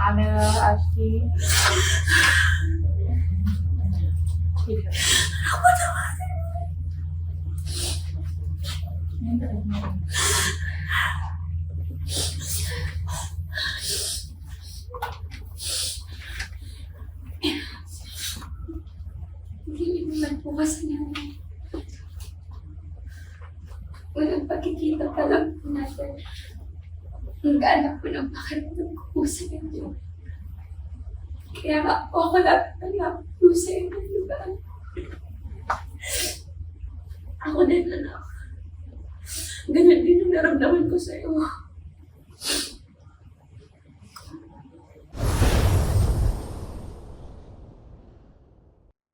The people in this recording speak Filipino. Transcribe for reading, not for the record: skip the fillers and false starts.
camera, Ashley. Ako naman. Hindi naman po kasi nanay. Walang pagkikita pa lang po natin. Ang gana po ng pakiramdam ko po sa inyo. Kaya nga po ako lang po sa inyo, diba? Ako din, anak. Ganun din ang naramdaman ko sa'yo.